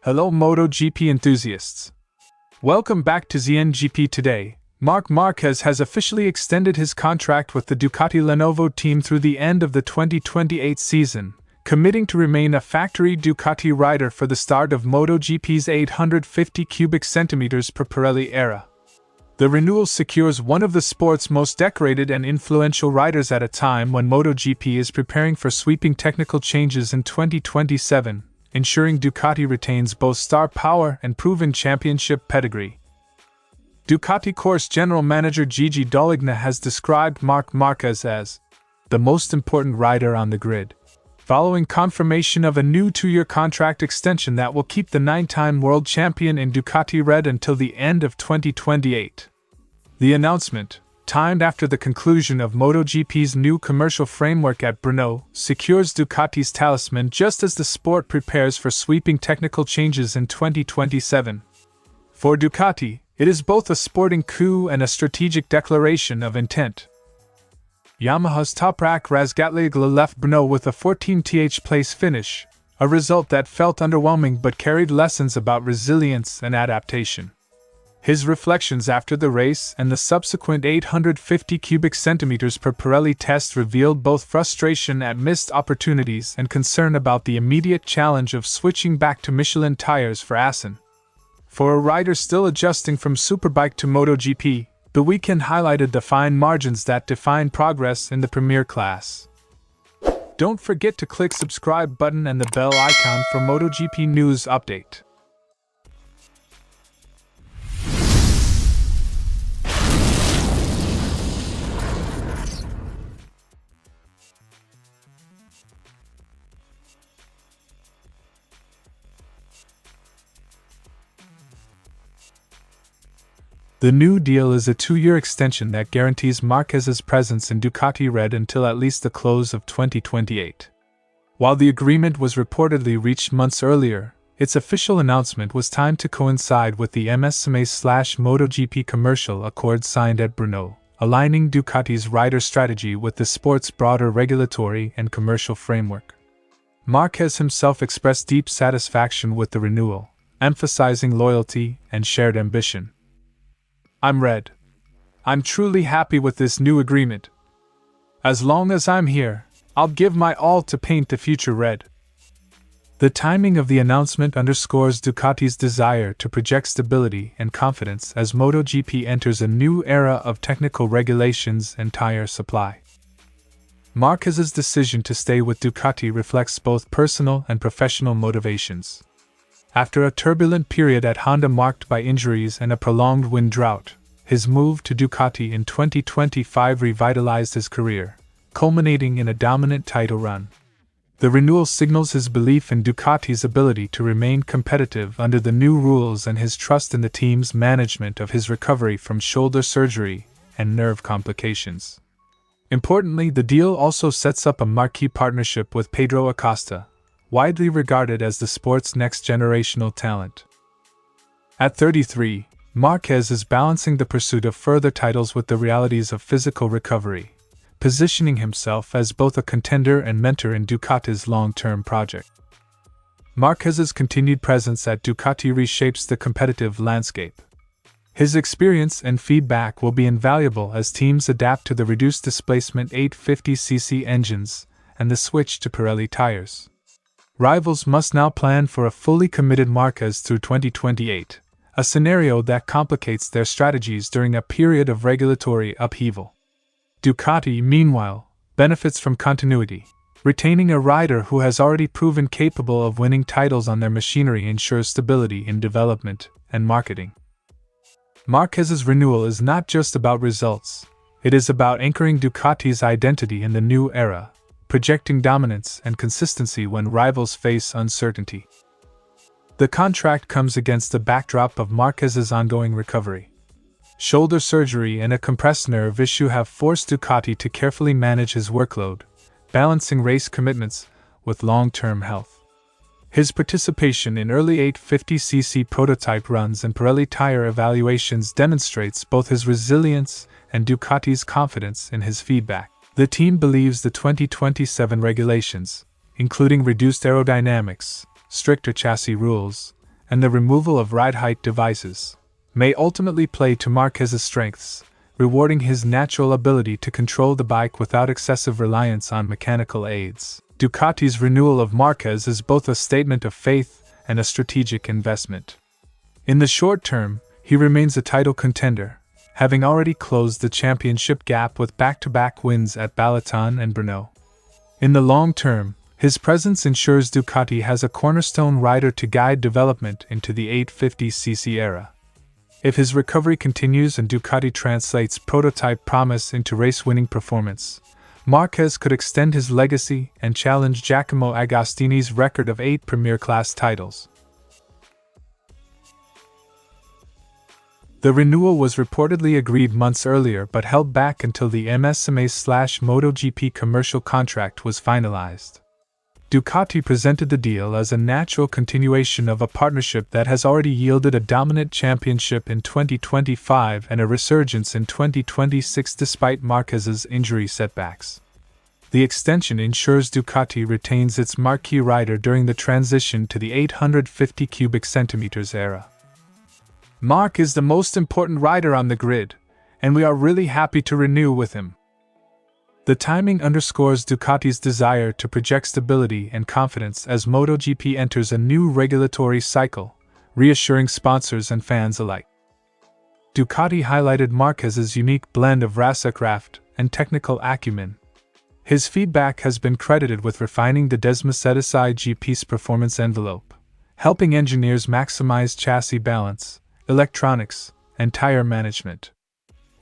Hello MotoGP enthusiasts. Welcome back to ZNGP Today. Marc Márquez has officially extended his contract with the Ducati Lenovo Team through the end of the 2028 season, committing to remain a factory Ducati rider for the start of MotoGP's 850 cubic centimeters per Pirelli era. The renewal secures one of the sport's most decorated and influential riders at a time when MotoGP is preparing for sweeping technical changes in 2027, ensuring Ducati retains both star power and proven championship pedigree. Ducati Corse General Manager Gigi Dall'Igna has described Marc Márquez as the most important rider on the grid, following confirmation of a new 2-year contract extension that will keep the 9-time world champion in Ducati red until the end of 2028. The announcement, timed after the conclusion of MotoGP's new commercial framework at Brno, secures Ducati's talisman just as the sport prepares for sweeping technical changes in 2027. For Ducati, it is both a sporting coup and a strategic declaration of intent. Yamaha's Toprak Razgatlioglu left Brno with a 14th place finish, a result that felt underwhelming but carried lessons about resilience and adaptation. His reflections after the race and the subsequent 850 cubic centimeters per Pirelli test revealed both frustration at missed opportunities and concern about the immediate challenge of switching back to Michelin tires for Assen. For a rider still adjusting from Superbike to MotoGP, the weekend highlighted the fine margins that define progress in the Premier class. Don't forget to click subscribe button and the bell icon for MotoGP news update. The new deal is a 2-year extension that guarantees Marquez's presence in Ducati red until at least the close of 2028. While the agreement was reportedly reached months earlier, its official announcement was timed to coincide with the MSMA/MotoGP commercial accord signed at Brno, aligning Ducati's rider strategy with the sport's broader regulatory and commercial framework. Marquez himself expressed deep satisfaction with the renewal, emphasizing loyalty and shared ambition. "I'm red. I'm truly happy with this new agreement. As long as I'm here, I'll give my all to paint the future red." The timing of the announcement underscores Ducati's desire to project stability and confidence as MotoGP enters a new era of technical regulations and tire supply. Marquez's decision to stay with Ducati reflects both personal and professional motivations. After a turbulent period at Honda marked by injuries and a prolonged wind drought, his move to Ducati in 2025 revitalized his career, culminating in a dominant title run. The renewal signals his belief in Ducati's ability to remain competitive under the new rules and his trust in the team's management of his recovery from shoulder surgery and nerve complications. Importantly, the deal also sets up a marquee partnership with Pedro Acosta, widely regarded as the sport's next generational talent. At 33, Marquez is balancing the pursuit of further titles with the realities of physical recovery, positioning himself as both a contender and mentor in Ducati's long-term project. Marquez's continued presence at Ducati reshapes the competitive landscape. His experience and feedback will be invaluable as teams adapt to the reduced displacement 850cc engines and the switch to Pirelli tires. Rivals must now plan for a fully committed Marquez through 2028, a scenario that complicates their strategies during a period of regulatory upheaval. Ducati, meanwhile, benefits from continuity. Retaining a rider who has already proven capable of winning titles on their machinery ensures stability in development and marketing. Marquez's renewal is not just about results, it is about anchoring Ducati's identity in the new era, projecting dominance and consistency when rivals face uncertainty. The contract comes against the backdrop of Marquez's ongoing recovery. Shoulder surgery and a compressed nerve issue have forced Ducati to carefully manage his workload, balancing race commitments with long-term health. His participation in early 850cc prototype runs and Pirelli tire evaluations demonstrates both his resilience and Ducati's confidence in his feedback. The team believes the 2027 regulations, including reduced aerodynamics, stricter chassis rules, and the removal of ride height devices, may ultimately play to Marquez's strengths, rewarding his natural ability to control the bike without excessive reliance on mechanical aids. Ducati's renewal of Marquez is both a statement of faith and a strategic investment. In the short term, he remains a title contender, having already closed the championship gap with back-to-back wins at Balaton and Brno. In the long term, his presence ensures Ducati has a cornerstone rider to guide development into the 850cc era. If his recovery continues and Ducati translates prototype promise into race-winning performance, Marquez could extend his legacy and challenge Giacomo Agostini's record of 8 Premier Class titles. The renewal was reportedly agreed months earlier but held back until the MSMA/MotoGP commercial contract was finalized. Ducati presented the deal as a natural continuation of a partnership that has already yielded a dominant championship in 2025 and a resurgence in 2026 despite Marquez's injury setbacks. The extension ensures Ducati retains its marquee rider during the transition to the 850 cubic centimeters era. Marc is the most important rider on the grid, and we are really happy to renew with him. The timing underscores Ducati's desire to project stability and confidence as MotoGP enters a new regulatory cycle, reassuring sponsors and fans alike. Ducati highlighted Marquez's unique blend of racecraft and technical acumen. His feedback has been credited with refining the Desmosedici GP's performance envelope, helping engineers maximize chassis balance, electronics, and tire management.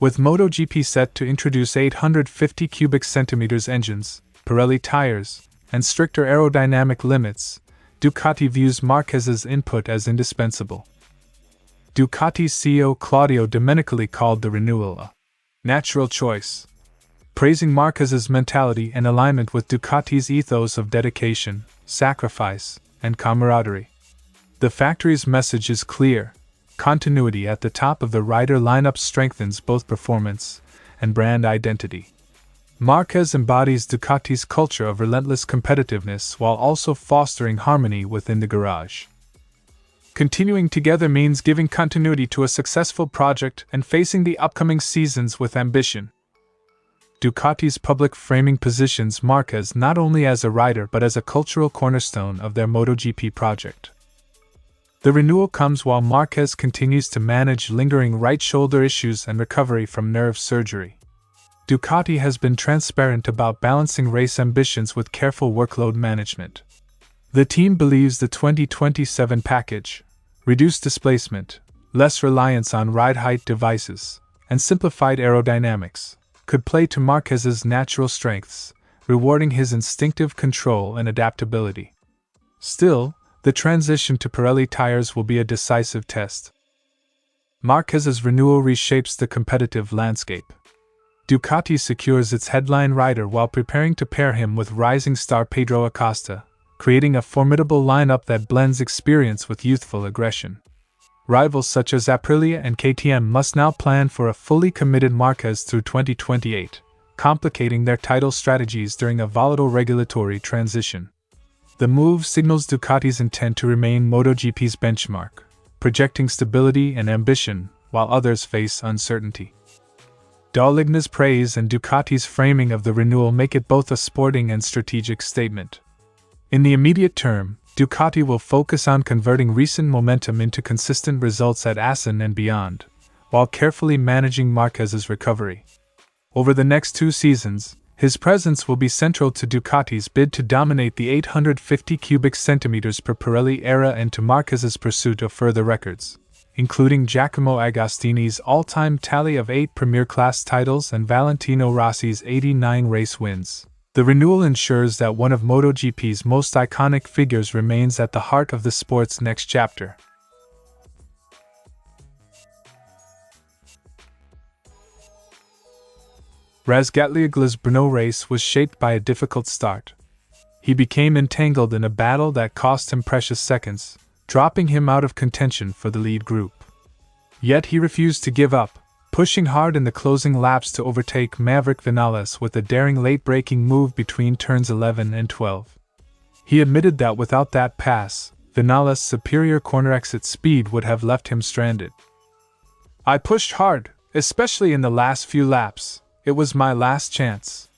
With MotoGP set to introduce 850 cubic centimeters engines, Pirelli tires, and stricter aerodynamic limits, Ducati views Marquez's input as indispensable. Ducati's CEO Claudio Domenicali called the renewal a natural choice, praising Marquez's mentality and alignment with Ducati's ethos of dedication, sacrifice, and camaraderie. The factory's message is clear: continuity at the top of the rider lineup strengthens both performance and brand identity. Marquez embodies Ducati's culture of relentless competitiveness while also fostering harmony within the garage. Continuing together means giving continuity to a successful project and facing the upcoming seasons with ambition. Ducati's public framing positions Marquez not only as a rider but as a cultural cornerstone of their MotoGP project. The renewal comes while Marquez continues to manage lingering right shoulder issues and recovery from nerve surgery. Ducati has been transparent about balancing race ambitions with careful workload management. The team believes the 2027 package, reduced displacement, less reliance on ride height devices, and simplified aerodynamics, could play to Marquez's natural strengths, rewarding his instinctive control and adaptability. Still, the transition to Pirelli tires will be a decisive test. Marquez's renewal reshapes the competitive landscape. Ducati secures its headline rider while preparing to pair him with rising star Pedro Acosta, creating a formidable lineup that blends experience with youthful aggression. Rivals such as Aprilia and KTM must now plan for a fully committed Marquez through 2028, complicating their title strategies during a volatile regulatory transition. The move signals Ducati's intent to remain MotoGP's benchmark, projecting stability and ambition while others face uncertainty. Dall'Igna's praise and Ducati's framing of the renewal make it both a sporting and strategic statement. In the immediate term, Ducati will focus on converting recent momentum into consistent results at Assen and beyond, while carefully managing Marquez's recovery. Over the next 2 seasons, his presence will be central to Ducati's bid to dominate the 850 cubic centimeters per Pirelli era and to Marquez's pursuit of further records, including Giacomo Agostini's all-time tally of 8 Premier Class titles and Valentino Rossi's 89 race wins. The renewal ensures that one of MotoGP's most iconic figures remains at the heart of the sport's next chapter. Razgatlioglu's Brno race was shaped by a difficult start. He became entangled in a battle that cost him precious seconds, dropping him out of contention for the lead group. Yet he refused to give up, pushing hard in the closing laps to overtake Maverick Vinales with a daring late-braking move between turns 11 and 12. He admitted that without that pass, Vinales' superior corner exit speed would have left him stranded. I pushed hard, especially in the last few laps. It was my last chance.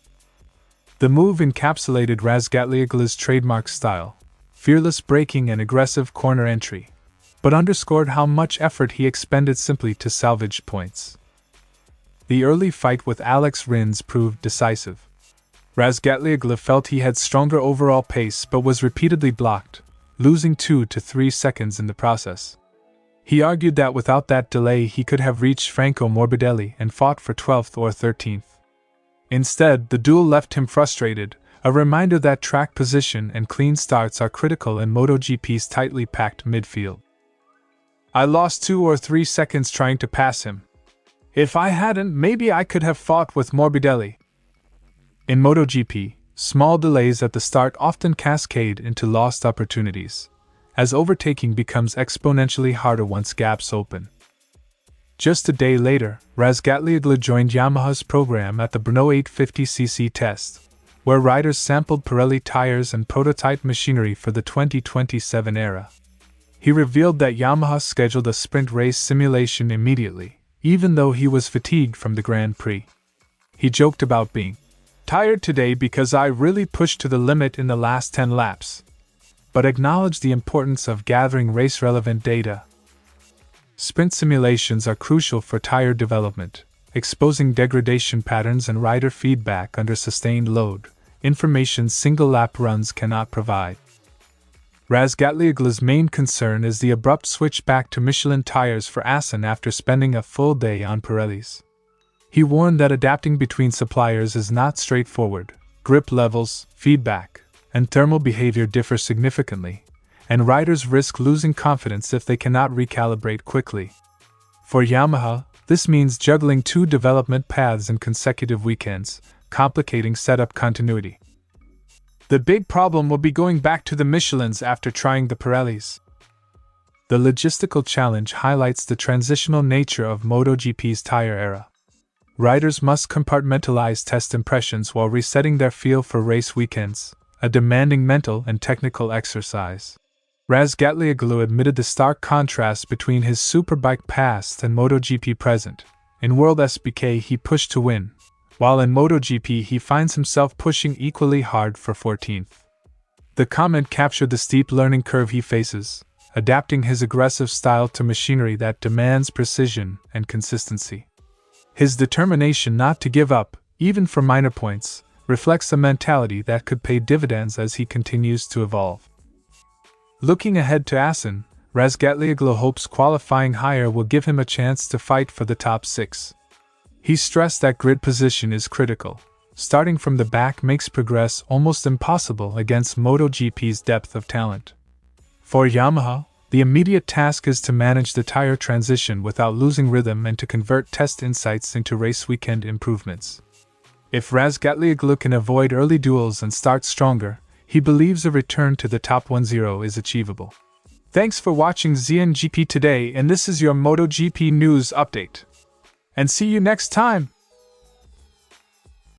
The move encapsulated Razgatlioglu's trademark style, fearless braking and aggressive corner entry, but underscored how much effort he expended simply to salvage points. The early fight with Alex Rins proved decisive. Razgatlioglu felt he had stronger overall pace but was repeatedly blocked, losing 2 to 3 seconds in the process. He argued that without that delay he could have reached Franco Morbidelli and fought for 12th or 13th. Instead, the duel left him frustrated, a reminder that track position and clean starts are critical in MotoGP's tightly packed midfield. I lost 2 or 3 seconds trying to pass him. If I hadn't, maybe I could have fought with Morbidelli. In MotoGP, small delays at the start often cascade into lost opportunities, as overtaking becomes exponentially harder once gaps open. Just a day later, Razgatlioglu joined Yamaha's program at the Brno 850cc test, where riders sampled Pirelli tires and prototype machinery for the 2027 era. He revealed that Yamaha scheduled a sprint race simulation immediately, even though he was fatigued from the Grand Prix. He joked about being tired today because I really pushed to the limit in the last 10 laps, but acknowledged the importance of gathering race-relevant data. Sprint simulations are crucial for tire development, exposing degradation patterns and rider feedback under sustained load, information single-lap runs cannot provide. Razgatlioglu's main concern is the abrupt switch back to Michelin tires for Assen after spending a full day on Pirellis. He warned that adapting between suppliers is not straightforward. Grip levels, feedback, and thermal behavior differ significantly, and riders risk losing confidence if they cannot recalibrate quickly. For Yamaha, this means juggling 2 development paths in consecutive weekends, complicating setup continuity. The big problem will be going back to the Michelins after trying the Pirellis. The logistical challenge highlights the transitional nature of MotoGP's tire era. Riders must compartmentalize test impressions while resetting their feel for race weekends, a demanding mental and technical exercise. Razgatlioglu admitted the stark contrast between his superbike past and MotoGP present. In World SBK he pushed to win, while in MotoGP he finds himself pushing equally hard for 14th. The comment captured the steep learning curve he faces, adapting his aggressive style to machinery that demands precision and consistency. His determination not to give up, even for minor points, reflects a mentality that could pay dividends as he continues to evolve. Looking ahead to Assen, Razgatlioglu hopes qualifying higher will give him a chance to fight for the top 6. He stressed that grid position is critical. Starting from the back makes progress almost impossible against MotoGP's depth of talent. For Yamaha, the immediate task is to manage the tire transition without losing rhythm and to convert test insights into race weekend improvements. If Razgatlioglu can avoid early duels and start stronger, he believes a return to the top 10 is achievable. Thanks for watching ZNGP Today, and this is your MotoGP news update. And see you next time!